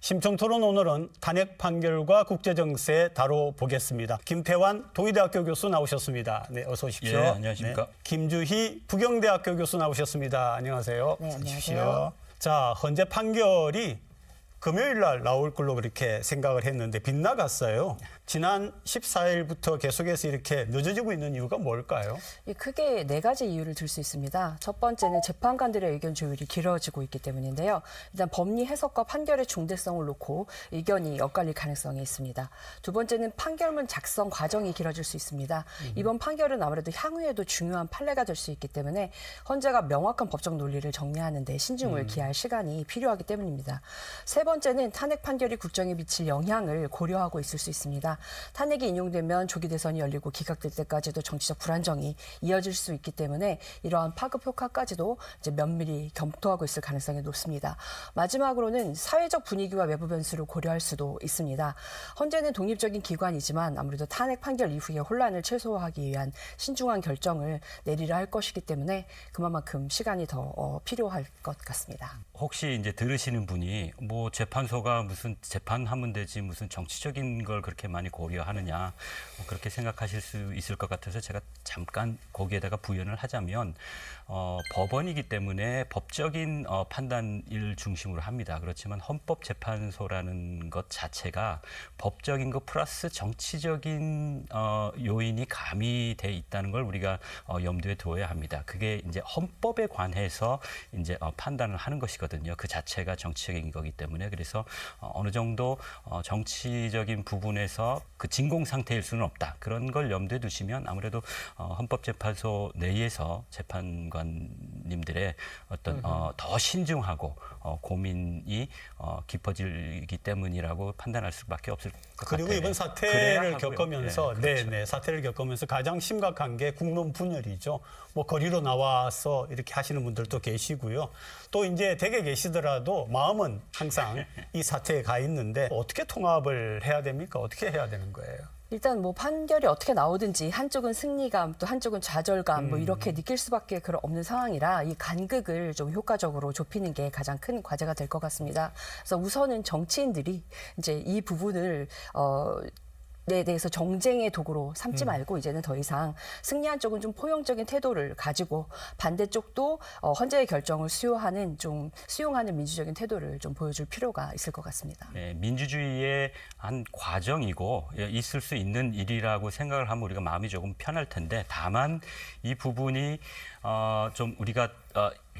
심층토론 오늘은 탄핵 판결과 국제정세 다뤄보겠습니다. 김태환 동의대학교 교수 나오셨습니다. 네, 어서 오십시오. 예, 안녕하십니까. 네. 김주희 부경대학교 교수 나오셨습니다. 안녕하세요. 네, 어서 안녕하세요. 자, 헌재 판결이 금요일 날 나올 걸로 그렇게 생각을 했는데 빗나갔어요. 지난 14일부터 계속해서 이렇게 늦어지고 있는 이유가 뭘까요? 크게 네 가지 이유를 들 수 있습니다. 첫 번째는 재판관들의 의견 조율이 길어지고 있기 때문인데요. 일단 법리 해석과 판결의 중대성을 놓고 의견이 엇갈릴 가능성이 있습니다. 두 번째는 판결문 작성 과정이 길어질 수 있습니다. 이번 판결은 아무래도 향후에도 중요한 판례가 될 수 있기 때문에 헌재가 명확한 법적 논리를 정리하는 데 신중을 기할 시간이 필요하기 때문입니다. 세 번째는 탄핵 판결이 국정에 미칠 영향을 고려하고 있을 수 있습니다. 탄핵이 인용되면 조기 대선이 열리고 기각될 때까지도 정치적 불안정이 이어질 수 있기 때문에 이러한 파급 효과까지도 이제 면밀히 검토하고 있을 가능성이 높습니다. 마지막으로는 사회적 분위기와 외부 변수를 고려할 수도 있습니다. 헌재는 독립적인 기관이지만 아무래도 탄핵 판결 이후의 혼란을 최소화하기 위한 신중한 결정을 내리려 할 것이기 때문에 그만큼 시간이 더 필요할 것 같습니다. 혹시 이제 들으시는 분이 뭐 재판소가 무슨 재판하면 되지 무슨 정치적인 걸 그렇게 많이 고려하느냐 그렇게 생각하실 수 있을 것 같아서 제가 잠깐 거기에다가 부연을 하자면 법원이기 때문에 법적인 판단을 중심으로 합니다. 그렇지만 헌법재판소라는 것 자체가 법적인 것 플러스 정치적인 요인이 가미돼 있다는 걸 우리가 염두에 두어야 합니다. 그게 이제 헌법에 관해서 이제 판단을 하는 것이거든요. 그 자체가 정치적인 거기 때문에 그래서 어느 정도 정치적인 부분에서 그 진공 상태일 수는 없다. 그런 걸 염두에 두시면 아무래도 헌법재판소 내에서 재판관님들의 어떤 더 신중하고 고민이 깊어지기 때문이라고 판단할 수밖에 없을 것 같아요. 그리고 이번 사태를 겪으면서 사태를 겪으면서 가장 심각한 게 국론 분열이죠. 뭐 거리로 나와서 이렇게 하시는 분들도 계시고요. 또 이제 댁에 계시더라도 마음은 항상 이 사태에 가 있는데 어떻게 통합을 해야 됩니까? 어떻게 해야 되는 거예요? 일단 뭐 판결이 어떻게 나오든지 한쪽은 승리감 또 한쪽은 좌절감 뭐 이렇게 느낄 수밖에 없는 상황이라 이 간극을 좀 효과적으로 좁히는 게 가장 큰 과제가 될 것 같습니다. 그래서 우선은 정치인들이 이제 이 부분을 에 대해서 정쟁의 도구로 삼지 말고 이제는 더 이상 승리한 쪽은 좀 포용적인 태도를 가지고 반대쪽도 헌재의 결정을 수용하는 민주적인 태도를 좀 보여줄 필요가 있을 것 같습니다. 네, 민주주의의 한 과정이고 있을 수 있는 일이라고 생각을 하면 우리가 마음이 조금 편할 텐데 다만 이 부분이 좀 우리가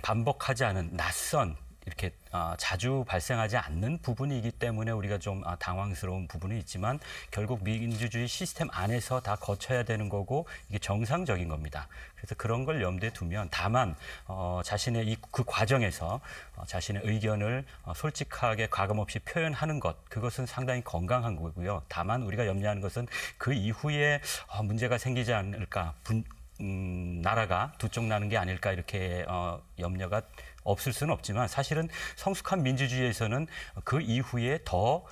반복하지 않은 낯선 이렇게 자주 발생하지 않는 부분이기 때문에 우리가 좀 당황스러운 부분이 있지만 결국 민주주의 시스템 안에서 다 거쳐야 되는 거고 이게 정상적인 겁니다. 그래서 그런 걸 염두에 두면 다만 자신의 그 과정에서 자신의 의견을 솔직하게 과감없이 표현하는 그것은 상당히 건강한 거고요. 다만 우리가 염려하는 것은 그 이후에 문제가 생기지 않을까 나라가 두 쪽 나는 게 아닐까 이렇게 염려가 없을 수는 없지만 사실은 성숙한 민주주의에서는 그 이후에 더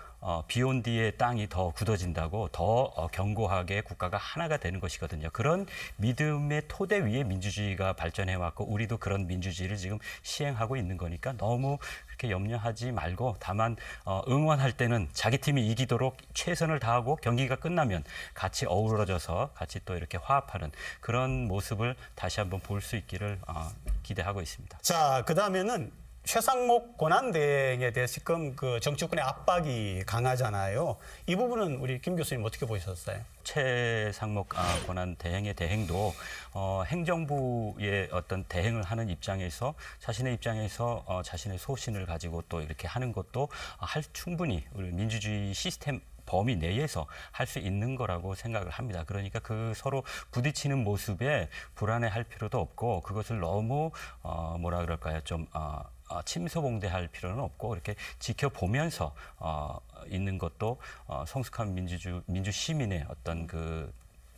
비온 뒤에 땅이 더 굳어진다고 더 견고하게 국가가 하나가 되는 것이거든요. 그런 믿음의 토대 위에 민주주의가 발전해왔고 우리도 그런 민주주의를 지금 시행하고 있는 거니까 너무 그렇게 염려하지 말고 다만 응원할 때는 자기 팀이 이기도록 최선을 다하고 경기가 끝나면 같이 어우러져서 같이 또 이렇게 화합하는 그런 모습을 다시 한번 볼 수 있기를 기대하고 있습니다. 자, 그다음에는 최상목 권한대행에 대해서 지금 그 정치권의 압박이 강하잖아요. 이 부분은 우리 김 교수님 어떻게 보셨어요? 최상목 권한 대행의 대행도 행정부의 어떤 대행을 하는 입장에서 자신의 입장에서 자신의 소신을 가지고 또 이렇게 하는 것도 충분히 우리 민주주의 시스템 범위 내에서 할 수 있는 거라고 생각을 합니다. 그러니까 그 서로 부딪히는 모습에 불안해할 필요도 없고 그것을 너무 뭐라 그럴까요? 좀 침소봉대할 필요는 없고 이렇게 지켜보면서 있는 것도 성숙한 민주 시민의 어떤 그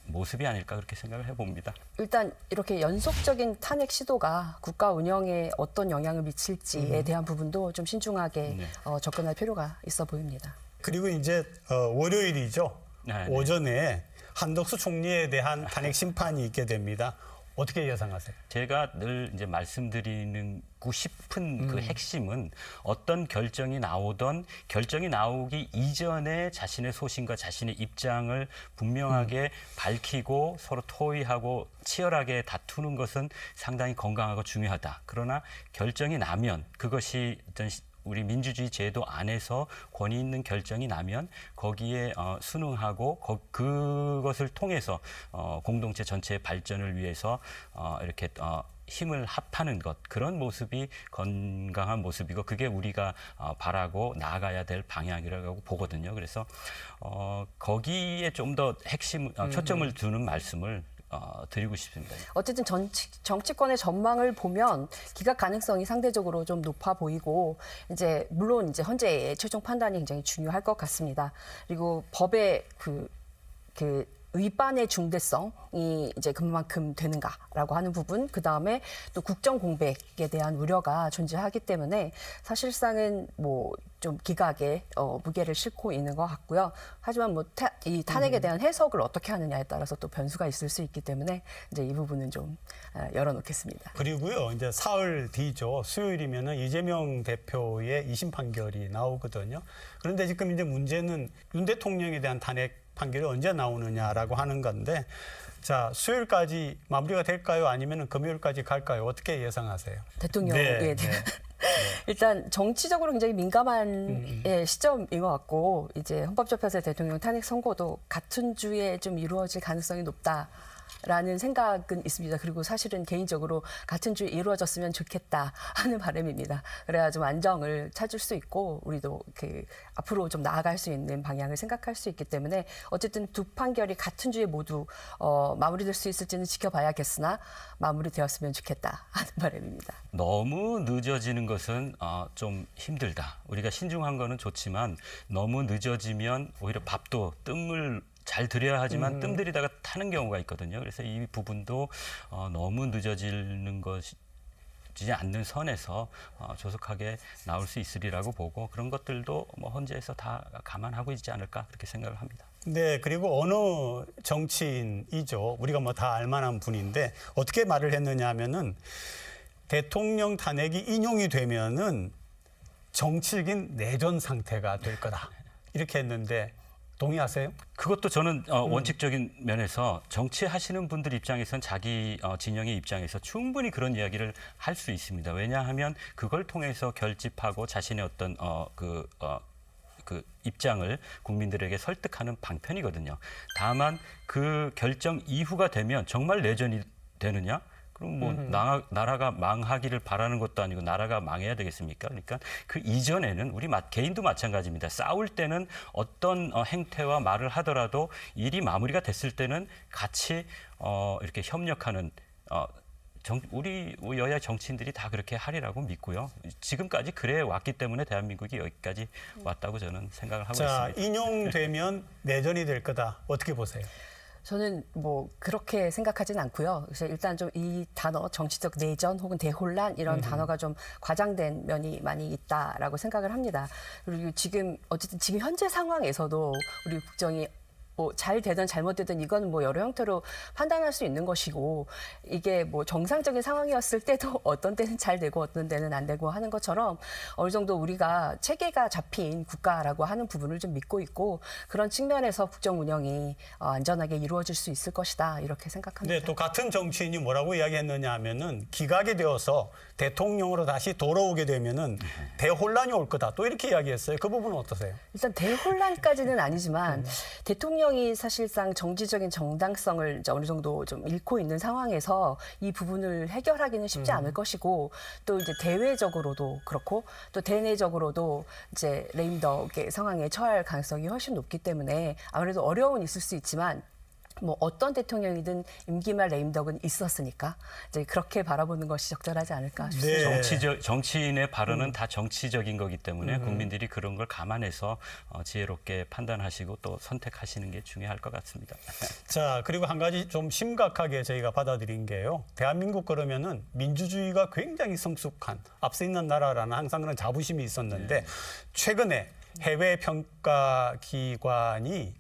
모습이 아닐까 그렇게 생각을 해봅니다. 일단 이렇게 연속적인 탄핵 시도가 국가 운영에 어떤 영향을 미칠지에 대한 부분도 좀 신중하게 접근할 필요가 있어 보입니다. 그리고 이제 월요일이죠. 네, 오전에 한덕수 총리에 대한 탄핵 심판이 있게 됩니다. 어떻게 예상하세요? 제가 늘 이제 말씀드리는 싶은 그 핵심은 어떤 결정이 나오던 결정이 나오기 이전에 자신의 소신과 자신의 입장을 분명하게 밝히고 서로 토의하고 치열하게 다투는 것은 상당히 건강하고 중요하다. 그러나 결정이 나면 그것이 어떤 우리 민주주의 제도 안에서 권위 있는 결정이 나면 거기에 순응하고 그것을 통해서 공동체 전체의 발전을 위해서 이렇게 힘을 합하는 것, 그런 모습이 건강한 모습이고 그게 우리가 바라고 나아가야 될 방향이라고 보거든요. 그래서 거기에 좀 더 핵심 초점을 두는 말씀을 드리고 싶습니다. 어쨌든 정치권의 전망을 보면 기각 가능성이 상대적으로 좀 높아 보이고 이제 물론 이제 헌재의 최종 판단이 굉장히 중요할 것 같습니다. 그리고 법의 그 위반의 중대성이 이제 그만큼 되는가라고 하는 부분, 그 다음에 또 국정 공백에 대한 우려가 존재하기 때문에 사실상은 뭐 좀 기각에 무게를 싣고 있는 것 같고요. 하지만 뭐 이 탄핵에 대한 해석을 어떻게 하느냐에 따라서 또 변수가 있을 수 있기 때문에 이제 이 부분은 좀 열어놓겠습니다. 그리고요, 이제 사흘 뒤죠. 수요일이면은 이재명 대표의 2심 판결이 나오거든요. 그런데 지금 이제 문제는 윤 대통령에 대한 탄핵 판결이 언제 나오느냐라고 하는 건데, 자, 수요일까지 마무리가 될까요? 아니면 금요일까지 갈까요? 어떻게 예상하세요? 대통령에 대한 일단 정치적으로 굉장히 민감한 시점인 것 같고 이제 헌법재판소의 대통령 탄핵 선고도 같은 주에 좀 이루어질 가능성이 높다라는 생각은 있습니다. 그리고 사실은 개인적으로 같은 주에 이루어졌으면 좋겠다 하는 바람입니다. 그래야 좀 안정을 찾을 수 있고 우리도 앞으로 좀 나아갈 수 있는 방향을 생각할 수 있기 때문에 어쨌든 두 판결이 같은 주에 모두 마무리될 수 있을지는 지켜봐야겠으나 마무리되었으면 좋겠다 하는 바람입니다. 너무 늦어지는 것은 좀 힘들다. 우리가 신중한 거는 좋지만 너무 늦어지면 오히려 밥도 뜸을 잘 들여야 하지만 뜸 들이다가 타는 경우가 있거든요. 그래서 이 부분도 너무 늦어지는 것이지 않는 선에서 조속하게 나올 수 있으리라고 보고 그런 것들도 뭐 헌재에서 다 감안하고 있지 않을까 그렇게 생각을 합니다. 네, 그리고 어느 정치인이죠. 우리가 뭐 다 알만한 분인데 어떻게 말을 했느냐 하면은 대통령 탄핵이 인용이 되면은 정치적인 내전 상태가 될 거다. 이렇게 했는데 동의하세요? 그것도 저는 원칙적인 면에서 정치하시는 분들 입장에선 자기 진영의 입장에서 충분히 그런 이야기를 할 수 있습니다. 왜냐하면 그걸 통해서 결집하고 자신의 어떤 그 입장을 국민들에게 설득하는 방편이거든요. 다만 그 결정 이후가 되면 정말 내전이 되느냐? 그럼 뭐 나라가 망하기를 바라는 것도 아니고 나라가 망해야 되겠습니까? 그러니까 그 이전에는 우리 개인도 마찬가지입니다. 싸울 때는 어떤 행태와 말을 하더라도 일이 마무리가 됐을 때는 같이 이렇게 협력하는 우리 여야 정치인들이 다 그렇게 하리라고 믿고요. 지금까지 그래 왔기 때문에 대한민국이 여기까지 왔다고 저는 생각을 하고 자, 있습니다. 인용되면 내전이 될 거다. 어떻게 보세요? 저는 뭐 그렇게 생각하진 않고요. 그래서 일단 좀 이 단어 정치적 내전 혹은 대혼란 이런 단어가 좀 과장된 면이 많이 있다라고 생각을 합니다. 그리고 어쨌든 지금 현재 상황에서도 우리 국정이 뭐 잘 되든 잘못되든 이건 뭐 여러 형태로 판단할 수 있는 것이고 이게 뭐 정상적인 상황이었을 때도 어떤 때는 잘 되고 어떤 때는 안 되고 하는 것처럼 어느 정도 우리가 체계가 잡힌 국가라고 하는 부분을 좀 믿고 있고 그런 측면에서 국정 운영이 안전하게 이루어질 수 있을 것이다 이렇게 생각합니다. 네, 또 같은 정치인이 뭐라고 이야기했느냐 하면은 기각이 되어서 대통령으로 다시 돌아오게 되면은 대혼란이 올 거다. 또 이렇게 이야기했어요. 그 부분은 어떠세요? 일단 대혼란까지는 아니지만 대통령이 사실상 정치적인 정당성을 이제 어느 정도 좀 잃고 있는 상황에서 이 부분을 해결하기는 쉽지 않을 것이고 또 이제 대외적으로도 그렇고 또 대내적으로도 이제 레임덕의 상황에 처할 가능성이 훨씬 높기 때문에 아무래도 어려움은 있을 수 있지만 뭐 어떤 대통령이든 임기 말 레임덕은 있었으니까 이제 그렇게 바라보는 것이 적절하지 않을까 싶습니다. 네. 정치인의 발언은 다 정치적인 거기 때문에 국민들이 그런 걸 감안해서 지혜롭게 판단하시고 또 선택하시는 게 중요할 것 같습니다. 자, 그리고 한 가지 좀 심각하게 저희가 받아들인 게요. 대한민국 그러면은 민주주의가 굉장히 성숙한 앞서 있는 나라라는 항상 그런 자부심이 있었는데 최근에 해외 평가 기관이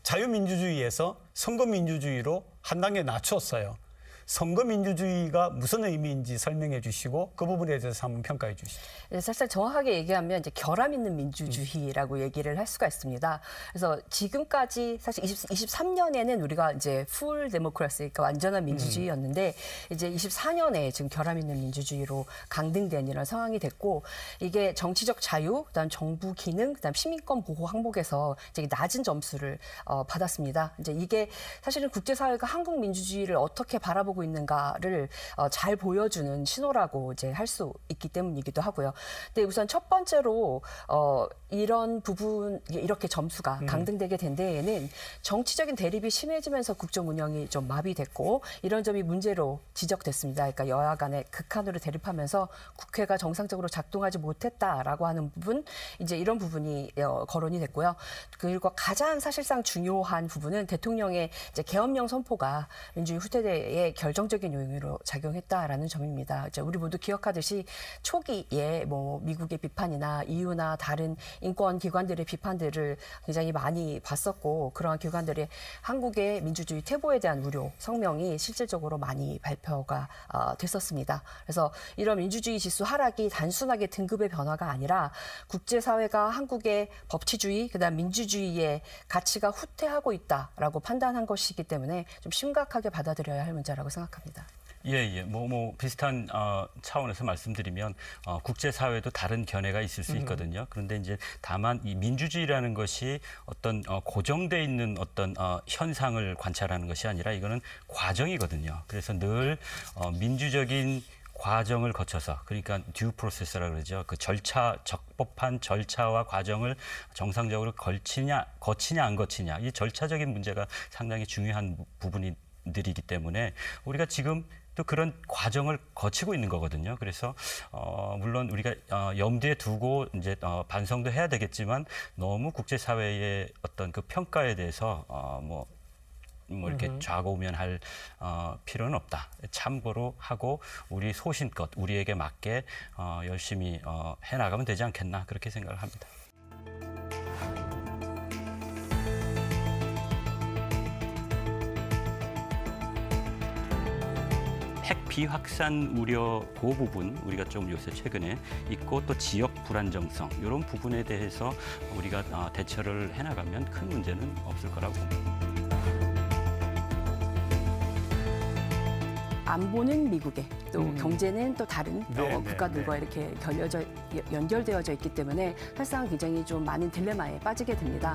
자유민주주의에서 선거민주주의로 한 단계 낮췄어요. 선거 민주주의가 무슨 의미인지 설명해 주시고 그 부분에 대해서 한번 평가해 주시죠. 네, 사실 정확하게 얘기하면 이제 결함 있는 민주주의라고 얘기를 할 수가 있습니다. 그래서 지금까지 사실 23년에는 우리가 이제 풀 데모크라시, 그러니까 완전한 민주주의였는데 이제 24년에 지금 결함 있는 민주주의로 강등된 이런 상황이 됐고 이게 정치적 자유, 그다음 정부 기능, 그다음 시민권 보호 항목에서 이제 낮은 점수를 받았습니다. 이제 이게 사실은 국제사회가 한국 민주주의를 어떻게 바라보고 있는가를 잘 보여주는 신호라고 이제 할 수 있기 때문이기도 하고요. 근데 우선 첫 번째로 이런 부분 이렇게 점수가 강등되게 된 데에는 정치적인 대립이 심해지면서 국정 운영이 좀 마비됐고 이런 점이 문제로 지적됐습니다. 그러니까 여야 간에 극한으로 대립하면서 국회가 정상적으로 작동하지 못했다라고 하는 부분, 이제 이런 부분이 거론이 됐고요. 그리고 가장 사실상 중요한 부분은 대통령의 이제 계엄령 선포가 민주주의 후퇴에 결정적인 요인으로 작용했다라는 점입니다. 이제 우리 모두 기억하듯이 초기에 뭐 미국의 비판이나 EU나 다른 인권 기관들의 비판들을 굉장히 많이 봤었고 그러한 기관들의 한국의 민주주의 퇴보에 대한 우려 성명이 실질적으로 많이 발표가 됐었습니다. 그래서 이런 민주주의 지수 하락이 단순하게 등급의 변화가 아니라 국제사회가 한국의 법치주의, 그다음 민주주의의 가치가 후퇴하고 있다라고 판단한 것이기 때문에 좀 심각하게 받아들여야 할 문제라고 생각합니다. 예. 뭐 비슷한 차원에서 말씀드리면 국제사회도 다른 견해가 있을 수 있거든요. 그런데 이제 다만 이 민주주의라는 것이 어떤 고정돼 있는 어떤 현상을 관찰하는 것이 아니라 이거는 과정이거든요. 그래서 늘 민주적인 과정을 거쳐서 그러니까 듀 프로세스라고 그러죠. 그 적법한 절차와 과정을 정상적으로 거치냐 안 거치냐 이 절차적인 문제가 상당히 중요한 부분들이기 때문에 우리가 지금 또 그런 과정을 거치고 있는 거거든요. 그래서 물론 우리가 염두에 두고 이제 반성도 해야 되겠지만 너무 국제사회의 어떤 그 평가에 대해서 뭐 이렇게 좌고우면할 필요는 없다. 참고로 하고 우리 소신껏 우리에게 맞게 열심히 해나가면 되지 않겠나 그렇게 생각을 합니다. 핵 비확산 우려 그 부분 우리가 좀 요새 최근에 있고 또 지역 불안정성 이런 부분에 대해서 우리가 대처를 해나가면 큰 문제는 없을 거라고 봅니다. 안보는 미국에 또 경제는 또 다른 네, 국가들과 이렇게 연결되어져 있기 때문에 사실상 굉장히 좀 많은 딜레마에 빠지게 됩니다.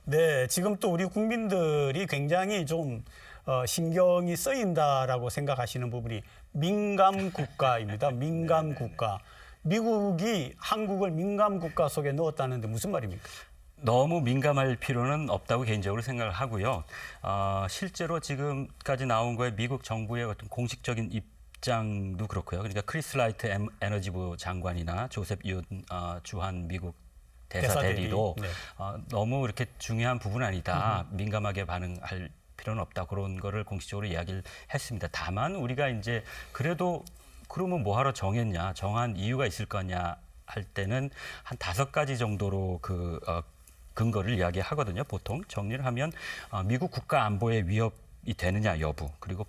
네, 지금 또 우리 국민들이 굉장히 좀 신경이 쓰인다라고 생각하시는 부분이 민감 국가입니다. 민감 국가. 미국이 한국을 민감 국가 속에 넣었다는데 무슨 말입니까? 너무 민감할 필요는 없다고 개인적으로 생각을 하고요. 실제로 지금까지 나온 거에 미국 정부의 어떤 공식적인 입장도 그렇고요. 그러니까 크리스 라이트 에너지부 장관이나 조셉 윤 주한 미국 대사 대리도 네. 너무 이렇게 중요한 부분은 아니다. 민감하게 반응할 필요는 없다. 그런 거를 공식적으로 이야기를 했습니다. 다만 우리가 이제 그래도 그러면 뭐하러 정했냐, 정한 이유가 있을 거냐 할 때는 한 5가지 정도로 그 근거를 이야기하거든요. 보통 정리를 하면 미국 국가 안보에 위협이 되느냐 여부, 그리고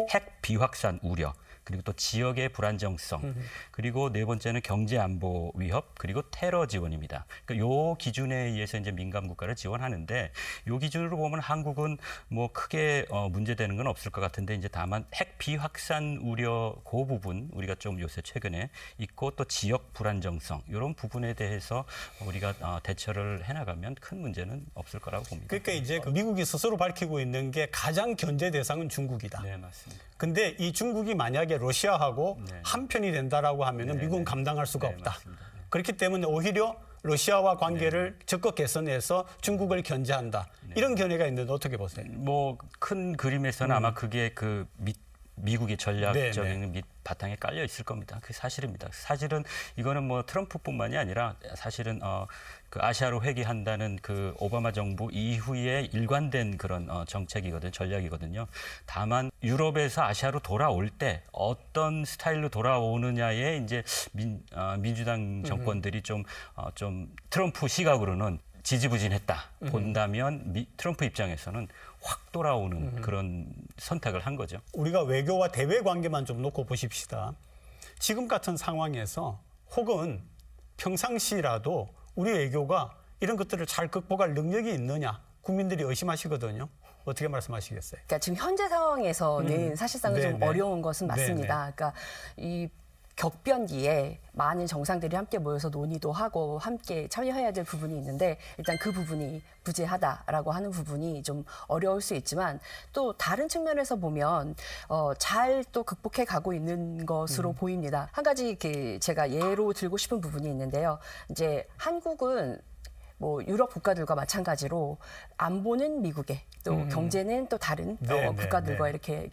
핵 비확산 우려, 그리고 또 지역의 불안정성, 그리고 네 번째는 경제 안보 위협, 그리고 테러 지원입니다. 그러니까 요 기준에 의해서 이제 민감 국가를 지원하는데 요 기준으로 보면 한국은 뭐 크게 문제되는 건 없을 것 같은데 이제 다만 핵 비확산 우려 그 부분 우리가 좀 요새 최근에 있고 또 지역 불안정성 이런 부분에 대해서 우리가 대처를 해나가면 큰 문제는 없을 거라고 봅니다. 그러니까 이제 그 미국이 스스로 밝히고 있는 게 가장 견제 대상은 중국이다. 네, 맞습니다. 근데 이 중국이 만약에 러시아하고 한편이 된다라고 하면은 미국은 감당할 수가 네, 없다. 맞습니다. 네. 그렇기 때문에 오히려 러시아와 관계를 적극 개선해서 중국을 견제한다. 이런 견해가 있는데 어떻게 보세요? 뭐 큰 그림에서는 아마 그게 그 미국의 전략적인 네, 네. 밑 바탕에 깔려 있을 겁니다. 그게 사실입니다. 사실은 이거는 뭐 트럼프뿐만이 아니라 사실은 그 아시아로 회귀한다는 그 오바마 정부 이후에 일관된 그런 정책이거든요, 전략이거든요. 다만 유럽에서 아시아로 돌아올 때 어떤 스타일로 돌아오느냐에 이제 민주당 정권들이 좀 트럼프 시각으로는 지지부진했다 본다면 트럼프 입장에서는 확 돌아오는 그런 선택을 한 거죠. 우리가 외교와 대외 관계만 좀 놓고 보십시다. 지금 같은 상황에서 혹은 평상시라도 우리 외교가 이런 것들을 잘 극복할 능력이 있느냐 국민들이 의심하시거든요. 어떻게 말씀하시겠어요? 그러니까 지금 현재 상황에서는 사실상은 좀 네네. 어려운 것은 맞습니다. 네네. 그러니까 이 격변기에 많은 정상들이 함께 모여서 논의도 하고 함께 참여해야 될 부분이 있는데 일단 그 부분이 부재하다라고 하는 부분이 좀 어려울 수 있지만 또 다른 측면에서 보면 잘 또 극복해 가고 있는 것으로 보입니다. 한 가지 제가 예로 들고 싶은 부분이 있는데요. 이제 한국은 뭐 유럽 국가들과 마찬가지로 안보는 미국에 또 경제는 또 다른 국가들과 이렇게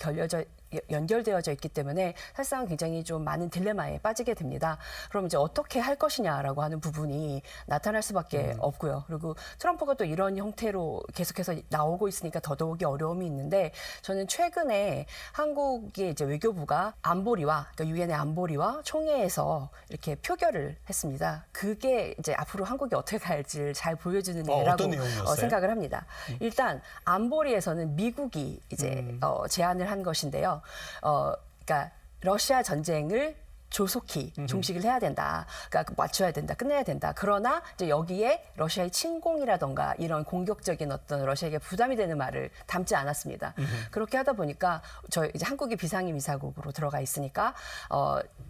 연결되어져 있기 때문에 사실상 굉장히 좀 많은 딜레마에 빠지게 됩니다. 그럼 이제 어떻게 할 것이냐라고 하는 부분이 나타날 수밖에 없고요. 그리고 트럼프가 또 이런 형태로 계속해서 나오고 있으니까 더더욱이 어려움이 있는데 저는 최근에 한국의 이제 외교부가 안보리와 그러니까 유엔의 안보리와 총회에서 이렇게 표결을 했습니다. 그게 이제 앞으로 한국이 어떻게 갈지를 잘 보여주는 예라고 어떤 내용이었어요? 생각을 합니다. 일단 안보리에서는 미국이 이제 제안을 한 것인데요. 그러니까 러시아 전쟁을 조속히 종식을 해야 된다. 그러니까 맞춰야 된다. 끝내야 된다. 그러나 이제 여기에 러시아의 침공이라던가 이런 공격적인 어떤 러시아에게 부담이 되는 말을 담지 않았습니다. 그렇게 하다 보니까 저희 이제 한국이 비상임이사국으로 들어가 있으니까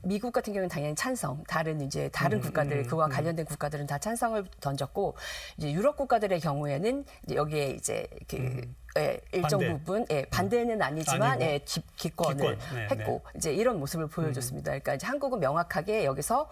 미국 같은 경우는 당연히 찬성, 다른 국가들 그와 관련된 국가들은 다 찬성을 던졌고 이제 유럽 국가들의 경우에는 이제 여기에 이제 일정 반대. 부분 반대는 아니지만 아니고. 기권을 기권. 네, 했고 이제 이런 모습을 보여줬습니다. 그러니까 이제 한국은 명확하게 여기서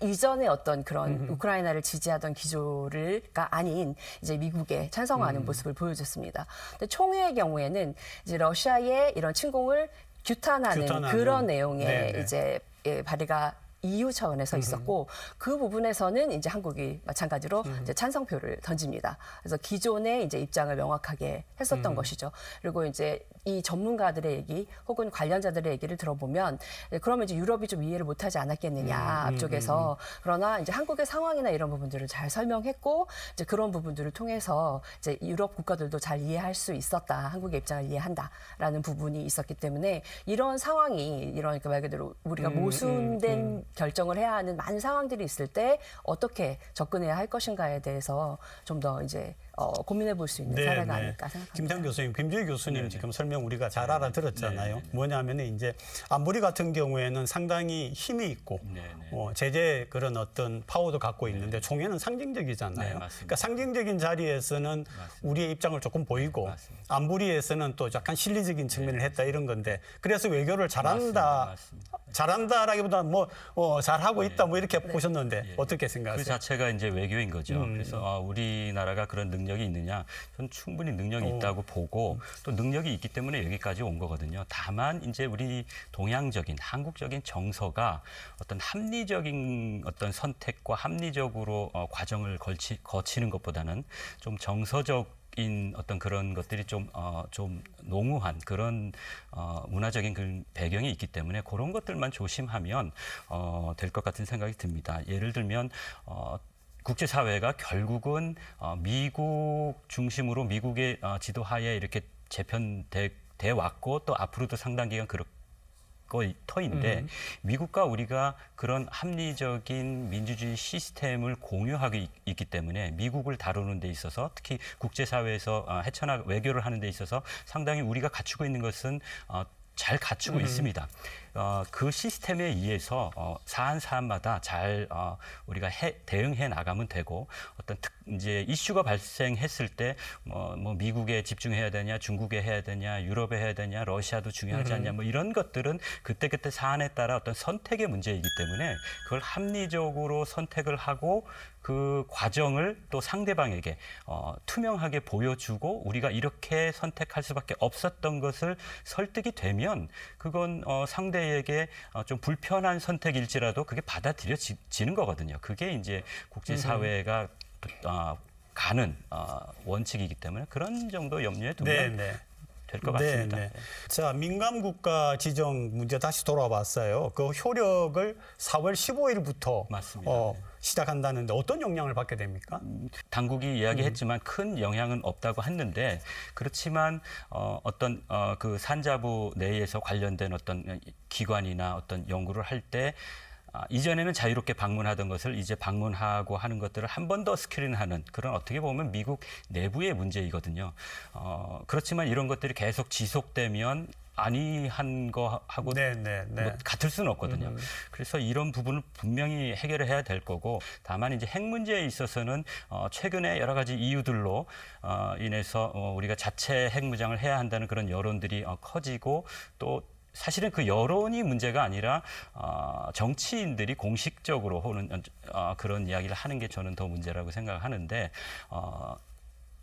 이전의 어떤 그런 우크라이나를 지지하던 기조가 아닌 이제 미국에 찬성하는 모습을 보여줬습니다. 근데 총회의 경우에는 이제 러시아의 이런 침공을 규탄하는 그런 내용의 네네. 이제 발의가 EU 차원에서 있었고 그 부분에서는 이제 한국이 마찬가지로 이제 찬성표를 던집니다. 그래서 기존의 이제 입장을 명확하게 했었던 것이죠. 그리고 이제 이 전문가들의 얘기 혹은 관련자들의 얘기를 들어보면 그러면 이제 유럽이 좀 이해를 못하지 않았겠느냐 앞쪽에서 그러나 이제 한국의 상황이나 이런 부분들을 잘 설명했고 이제 그런 부분들을 통해서 이제 유럽 국가들도 잘 이해할 수 있었다. 한국의 입장을 이해한다라는 부분이 있었기 때문에 이런 상황이 이러니까 말 그대로 우리가 모순된 결정을 해야 하는 많은 상황들이 있을 때 어떻게 접근해야 할 것인가에 대해서 좀 더 이제 고민해 볼 수 있는 사례가 아닐까 생각합니다. 김태형 교수님, 김주희 교수님 지금 설명 우리가 잘 알아들었잖아요. 뭐냐면 이제 안보리 같은 경우에는 상당히 힘이 있고 제재 그런 어떤 파워도 갖고 있는데 총회는 상징적이잖아요. 그러니까 상징적인 자리에서는 우리의 입장을 조금 보이고 안보리에서는 또 약간 실리적인 측면을 했다 이런 건데 그래서 외교를 잘한다. 잘한다라기보다는 잘하고 있다 뭐 이렇게 보셨는데 어떻게 생각하세요? 그 자체가 이제 외교인 거죠. 그래서 우리나라가 그런 능력이 있느냐? 저는 충분히 능력이 있다고 보고 또 능력이 있기 때문에 여기까지 온 거거든요. 다만 이제 우리 동양적인 한국적인 정서가 어떤 합리적인 어떤 선택과 합리적으로 과정을 거치는 것보다는 좀 정서적 인 어떤 그런 것들이 좀 농후한 그런 문화적인 그 배경이 있기 때문에 그런 것들만 조심하면 될 것 같은 생각이 듭니다. 예를 들면 국제사회가 결국은 미국 중심으로 미국의 지도하에 이렇게 재편돼 왔고 또 앞으로도 상당 기간 그렇게 터인데 미국과 우리가 그런 합리적인 민주주의 시스템을 공유하고 있기 때문에 미국을 다루는 데 있어서 특히 국제사회에서 외교를 하는 데 있어서 상당히 우리가 갖추고 있는 것은 잘 갖추고 있습니다. 그 시스템에 의해서 사안마다 잘 우리가 대응해 나가면 되고 어떤 이제 이슈가 발생했을 때 뭐 미국에 집중해야 되냐, 중국에 해야 되냐, 유럽에 해야 되냐, 러시아도 중요하지 않냐, 뭐 이런 것들은 그때그때 사안에 따라 어떤 선택의 문제이기 때문에 그걸 합리적으로 선택을 하고 그 과정을 또 상대방에게 투명하게 보여주고 우리가 이렇게 선택할 수밖에 없었던 것을 설득이 되면 그건 상대에게 좀 불편한 선택일지라도 그게 받아들여지는 거거든요. 그게 이제 국제사회가 가는 원칙이기 때문에 그런 정도 염려에 두면 될 것 같습니다. 네. 자, 민감 국가 지정 문제 다시 돌아봤어요. 그 효력을 4월 15일부터 맞습니다. 시작한다는데 어떤 영향을 받게 됩니까? 당국이 이야기했지만 큰 영향은 없다고 했는데 그렇지만 어떤 그 산자부 내에서 관련된 어떤 기관이나 어떤 연구를 할 때 이전에는 자유롭게 방문하던 것을 이제 방문하고 하는 것들을 한 번 더 스크린하는 그런 어떻게 보면 미국 내부의 문제이거든요. 그렇지만 이런 것들이 계속 지속되면 아니한 거하고 뭐 같을 수는 없거든요. 그래서 이런 부분을 분명히 해결을 해야 될 거고 다만 이제 핵 문제에 있어서는 최근에 여러 가지 이유들로 인해서 우리가 자체 핵 무장을 해야 한다는 그런 여론들이 커지고 또 사실은 그 여론이 문제가 아니라 정치인들이 공식적으로 혹은 그런 이야기를 하는 게 저는 더 문제라고 생각하는데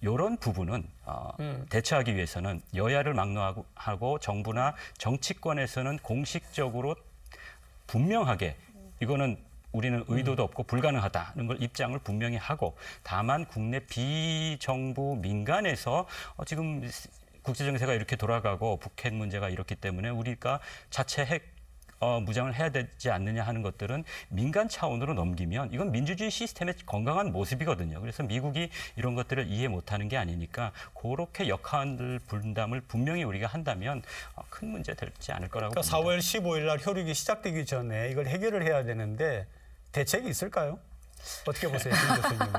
이런 부분은 대처하기 위해서는 여야를 막론하고 정부나 정치권에서는 공식적으로 분명하게 이거는 우리는 의도도 없고 불가능하다는 걸 입장을 분명히 하고 다만 국내 비정부 민간에서 지금 국제정세가 이렇게 돌아가고 북핵 문제가 이렇기 때문에 우리가 자체 핵 무장을 해야 되지 않느냐 하는 것들은 민간 차원으로 넘기면 이건 민주주의 시스템의 건강한 모습이거든요. 그래서 미국이 이런 것들을 이해 못하는 게 아니니까 그렇게 역할 분담을 분명히 우리가 한다면 큰 문제 되지 않을 거라고 그러니까 봅니다. 4월 15일 날 효력이 시작되기 전에 이걸 해결을 해야 되는데 대책이 있을까요? 어떻게 보세요, 김 교수님?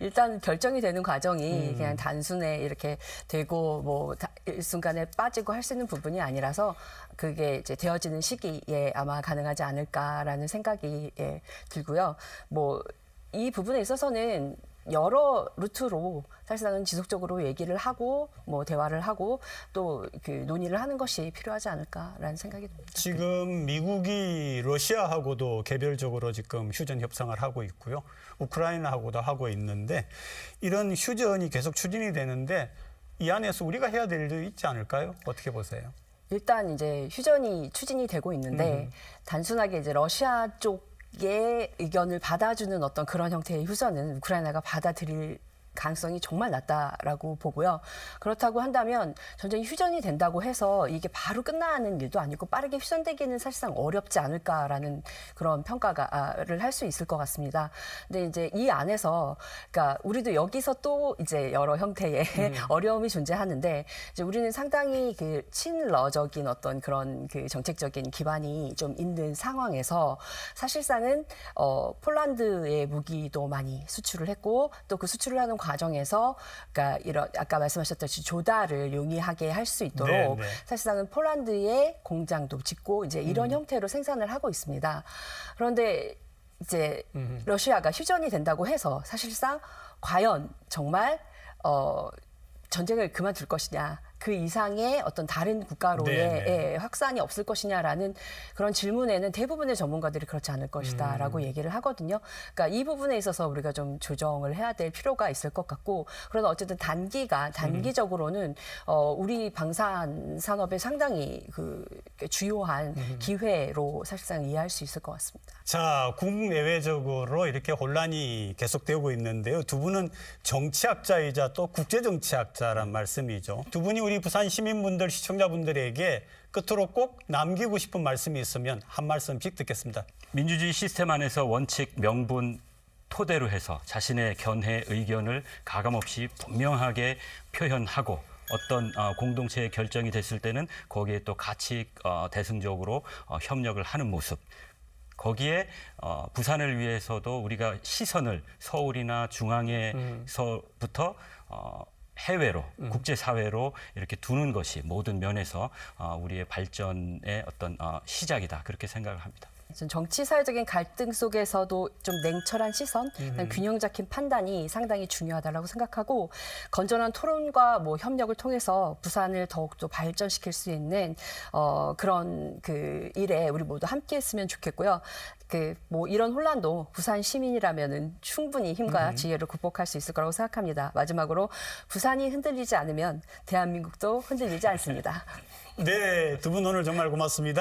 일단 결정이 되는 과정이 그냥 단순에 이렇게 되고 뭐 일순간에 빠지고 할 수 있는 부분이 아니라서 그게 이제 되어지는 시기에 아마 가능하지 않을까라는 생각이 들고요. 뭐 이 부분에 있어서는 여러 루트로 사실상은 지속적으로 얘기를 하고 뭐 대화를 하고 또 그 논의를 하는 것이 필요하지 않을까라는 생각이 듭니다. 지금 미국이 러시아하고도 개별적으로 지금 휴전 협상을 하고 있고요. 우크라이나하고도 하고 있는데 이런 휴전이 계속 추진이 되는데 이 안에서 우리가 해야 될 일도 있지 않을까요? 어떻게 보세요? 일단 이제 휴전이 추진이 되고 있는데 단순하게 이제 러시아 쪽의 의견을 받아주는 어떤 그런 형태의 휴전은 우크라이나가 받아들일 가능성이 정말 낮다라고 보고요. 그렇다고 한다면 전쟁이 휴전이 된다고 해서 이게 바로 끝나는 일도 아니고 빠르게 휴전되기는 사실상 어렵지 않을까라는 그런 평가를 할 수 있을 것 같습니다. 근데 이제 이 안에서 그러니까 우리도 여기서 또 이제 여러 형태의 어려움이 존재하는데 이제 우리는 상당히 그 친러적인 어떤 그런 그 정책적인 기반이 좀 있는 상황에서 사실상은 폴란드의 무기도 많이 수출을 했고 또 그 수출을 하는 과정에서 그러니까 이런 아까 말씀하셨듯이 조달을 용이하게 할 수 있도록 사실상은 폴란드의 공장도 짓고 이제 이런 형태로 생산을 하고 있습니다. 그런데 이제 러시아가 휴전이 된다고 해서 사실상 과연 정말 전쟁을 그만둘 것이냐, 그 이상의 어떤 다른 국가로의 확산이 없을 것이냐라는 그런 질문에는 대부분의 전문가들이 그렇지 않을 것이다라고 얘기를 하거든요. 그러니까 이 부분에 있어서 우리가 좀 조정을 해야 될 필요가 있을 것 같고, 그러나 어쨌든 단기적으로는 우리 방산 산업에 상당히 그 주요한 기회로 사실상 이해할 수 있을 것 같습니다. 자, 국내외적으로 이렇게 혼란이 계속되고 있는데요. 두 분은 정치학자이자 또 국제정치학자란 말씀이죠. 두 분이 우리 부산 시민분들, 시청자분들에게 끝으로 꼭 남기고 싶은 말씀이 있으면 한 말씀씩 듣겠습니다. 민주주의 시스템 안에서 원칙, 명분 토대로 해서 자신의 견해, 의견을 가감없이 분명하게 표현하고 어떤 공동체의 결정이 됐을 때는 거기에 또 같이 대승적으로 협력을 하는 모습. 거기에 부산을 위해서도 우리가 시선을 서울이나 중앙에서부터 해외로, 국제사회로 이렇게 두는 것이 모든 면에서 우리의 발전의 어떤 시작이다. 그렇게 생각을 합니다. 정치 사회적인 갈등 속에서도 좀 냉철한 시선, 균형 잡힌 판단이 상당히 중요하다고 생각하고 건전한 토론과 뭐 협력을 통해서 부산을 더욱더 발전시킬 수 있는 그런 그 일에 우리 모두 함께했으면 좋겠고요. 뭐 이런 혼란도 부산 시민이라면은 충분히 힘과 지혜로 극복할 수 있을 거라고 생각합니다. 마지막으로 부산이 흔들리지 않으면 대한민국도 흔들리지 않습니다. 네, 두 분 오늘 정말 고맙습니다.